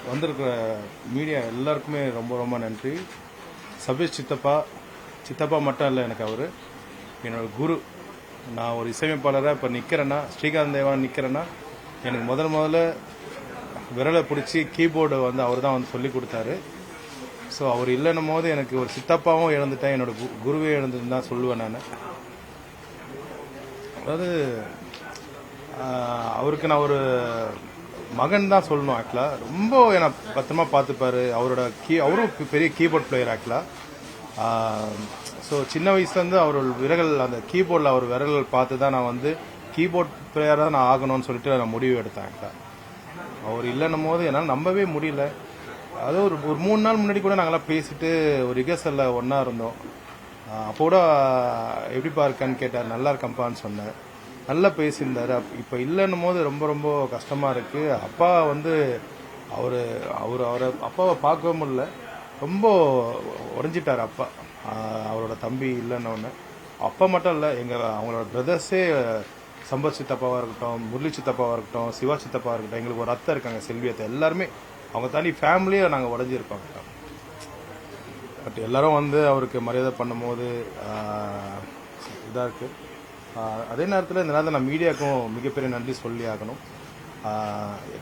வந்திருக்கிற மீடியா எல்லாருக்குமே ரொம்ப ரொம்ப நன்றி. சபீஷ் சித்தப்பா மட்டும் இல்லை, எனக்கு அவர் என்னோட குரு. நான் ஒரு இசையமைப்பாளராக இப்போ நிற்கிறேன்னா, ஸ்ரீகாந்த் தேவா நிற்கிறேன்னா, எனக்கு முதல்ல விரலை பிடிச்சி கீபோர்டு வந்து அவர் தான் வந்து சொல்லி கொடுத்தாரு. ஸோ அவர் இல்லைன்னும் போது எனக்கு ஒரு சித்தப்பாவும் இழந்துட்டேன், என்னோட குருவே இழந்துன்னு தான் சொல்லுவேன் நான். அதாவது அவருக்கு நான் ஒரு மகன் தான் சொல்லணும். ஆக்சுவலாக ரொம்ப என்னை பத்திரமா பார்த்துப்பாரு. அவரும் பெரிய கீபோர்ட் பிளேயர் ஆக்சுவலாக. ஸோ சின்ன வயசுலேருந்து அந்த கீபோர்டில் அவர் விரல்கள் பார்த்து தான் நான் வந்து கீபோர்ட் பிளேயராக நான் ஆகணும்னு சொல்லிட்டு நான் முடிவு எடுத்தேன். ஆக்சுவலாக அவர் இல்லைன்னும் போது என்னால் நம்பவே முடியல. அது ஒரு 3 நாள் முன்னாடி கூட நாங்களாம் பேசிட்டு ஒரு ரிகர்சலில் ஒன்றா இருந்தோம். அப்போ கூட எப்படிப்பா இருக்கான்னு கேட்டார். நல்லா இருக்கப்பான்னு சொன்னேன். நல்லா பேசியிருந்தார். இப்போ இல்லைன்னும் போது ரொம்ப ரொம்ப கஷ்டமாக இருக்குது. அப்பா வந்து அவரை அப்பாவை பார்க்கவே முடியல. ரொம்ப உடஞ்சிட்டார் அப்பா. அவரோட தம்பி இல்லைன்னொன்னு. அப்பா மட்டும் இல்லை, அவங்களோட பிரதர்ஸே சம்பத் சித்தப்பாவாக இருக்கட்டும், முரளி சித்தப்பாவாக இருக்கட்டும், சிவா சித்தப்பாவாக இருக்கட்டும், எங்களுக்கு ஒரு அத்தை இருக்காங்க செல்வியத்தை, எல்லாருமே அவங்க தாண்டி ஃபேமிலியே நாங்கள் உடஞ்சிருப்பாங்க. பட் எல்லாரும் வந்து அவருக்கு மரியாதை பண்ணும்போது இதாக இருக்குது. அதே நேரத்தில் இந்த நேரத்தில் நான் மீடியாவுக்கும் மிகப்பெரிய நன்றி சொல்லி ஆகணும்.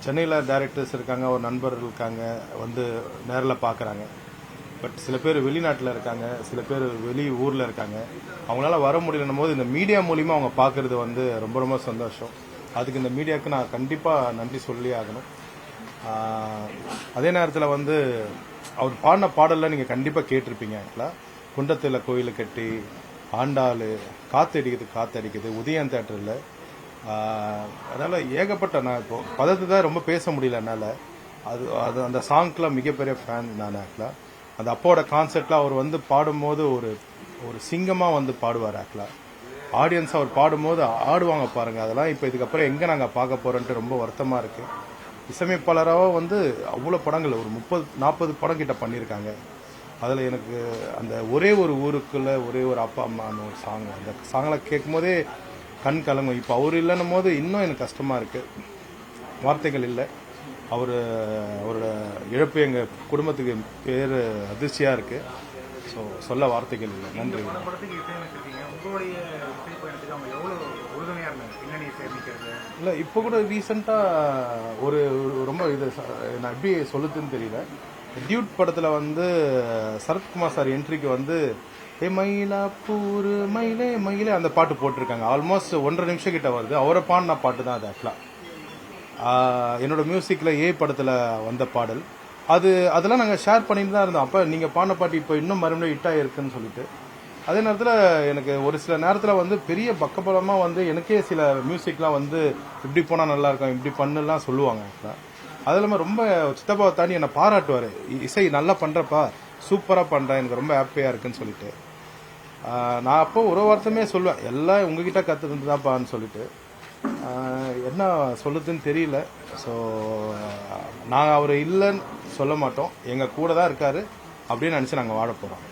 சென்னையில் டைரக்டர்ஸ் இருக்காங்க, ஒரு நண்பர்கள் இருக்காங்க, வந்து நேரில் பார்க்குறாங்க. பட் சில பேர் வெளிநாட்டில் இருக்காங்க, சில பேர் வெளி ஊரில் இருக்காங்க. அவங்களால வர முடியலன்னும் போது இந்த மீடியா மூலிமா அவங்க பார்க்குறது வந்து ரொம்ப ரொம்ப சந்தோஷம். அதுக்கு இந்த மீடியாவுக்கு நான் கண்டிப்பாக நன்றி சொல்லி ஆகணும். அதே நேரத்தில் வந்து அவர் பாடின பாடலில் நீங்கள் கண்டிப்பாக கேட்டிருப்பீங்க. ஆக்சுவலாக குண்டத்தில் கோயில் கட்டி, ஆண்டாள், காத்தடிக்குது உதயம் தேட்டரில். அதனால் ஏகப்பட்ட நான் இப்போ பதத்தை தான் ரொம்ப பேச முடியல என்னால். அது அந்த சாங்க்கெலாம் மிகப்பெரிய ஃபேன் நான். ஆக்சுவலாக அந்த அப்போட கான்செப்டில் அவர் வந்து பாடும்போது ஒரு சிங்கமாக வந்து பாடுவார். ஆக்சுவலாக ஆடியன்ஸ் அவர் பாடும்போது ஆடுவாங்க பாருங்கள். அதெல்லாம் இப்போ இதுக்கப்புறம் எங்கே நாங்கள் பார்க்க போகிறோன்ட்டு ரொம்ப வருத்தமாக இருக்குது. இசையமைப்பாளராக வந்து அவ்வளோ படங்கள் ஒரு 30-40 படம் கிட்ட பண்ணியிருக்காங்க. அதில் எனக்கு அந்த ஒரே ஒரு ஊருக்குள்ளே ஒரே ஒரு அப்பா அம்மான்னு ஒரு சாங், அந்த சாங்கில் கேட்கும்போதே கண் கலங்கும். இப்போ அவர் இல்லைன்னும் போது இன்னும் எனக்கு கஷ்டமாக இருக்குது. வார்த்தைகள் இல்லை. அவரோட இழப்பு எங்கள் குடும்பத்துக்கு பேர் அதிர்ச்சியாக இருக்குது. ஸோ சொல்ல வார்த்தைகள் இல்லை. நன்றி. இல்லை, இப்போ கூட ரீசெண்டாக ஒரு ரொம்ப இது நான் எப்படி சொல்லுதுன்னு தெரியல. டியூட் படத்தில் வந்து சரத்குமார் சார் என்ட்ரிக்கு வந்து மயிலாப்பூர் மயிலே அந்த பாட்டு போட்டிருக்காங்க. ஆல்மோஸ்ட் 1.5 நிமிஷம் கிட்ட வருது. அவரை பாடின பாட்டு தான் அது. ஆக்சுவலாக என்னோட மியூசிக்கில் படத்தில் வந்த பாடல். அதெல்லாம் நாங்கள் ஷேர் பண்ணிட்டு தான் இருந்தோம். அப்போ நீங்கள் பாடின பாட்டு இப்போ இன்னும் மறுபடியும் ஹிட் ஆகிருக்குன்னு சொல்லிட்டு. அதே நேரத்தில் எனக்கு ஒரு சில நேரத்தில் வந்து பெரிய பக்கபலமாக வந்து எனக்கே சில மியூசிக்லாம் வந்து இப்படி போனால் நல்லாயிருக்கும், இப்படி பண்ணுலாம் சொல்லுவாங்க. அது இல்லாமல் ரொம்ப சித்தப்பாவை தாண்டி என்னை பாராட்டுவார். இசை நல்லா பண்ணுறப்பா, சூப்பராக பண்ணுறேன், எனக்கு ரொம்ப ஹாப்பியாக இருக்குன்னு சொல்லிட்டு. நான் அப்போ ஒரு வார்த்தையுமே சொல்லுவேன், எல்லாம் உங்ககிட்ட கற்றுருந்துதாப்பான்னு சொல்லிட்டு. என்ன சொல்லுதுன்னு தெரியல. ஸோ நாங்கள் அவர் இல்லைன்னு சொல்ல மாட்டோம், எங்கள் கூட தான் இருக்காரு அப்படின்னு நினச்சி நாங்கள் வாழ போகிறோம்.